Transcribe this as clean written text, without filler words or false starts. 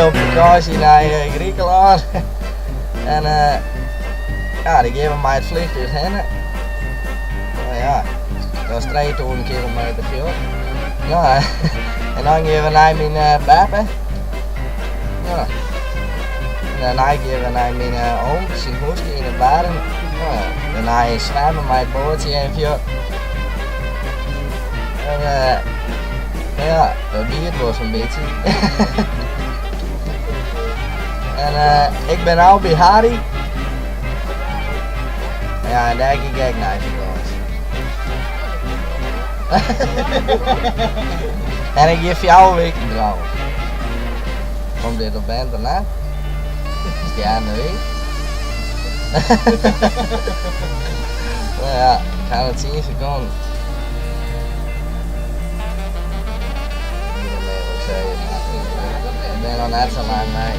op vakantie naar Griekenland. En ja, die geven mij het vliegtuig heen. Nou ja, dat is 3000 kilometer veel. Ja, en dan geven we naar mijn papa. Ja. En dan geven we naar mijn oom, zijn hoesje in de baren. Ja. Daarna schrijven met het bootje even. En ja, dat bier was een beetje. En ik ben al bij Harry. Ja, en daar kijk ik naar vakantie. En ik geef jou een week trouwens. Komt dit op internet? Ja, nee. Nou ja, ik ga het zien seconden. Ik ben nog net zo lang mee.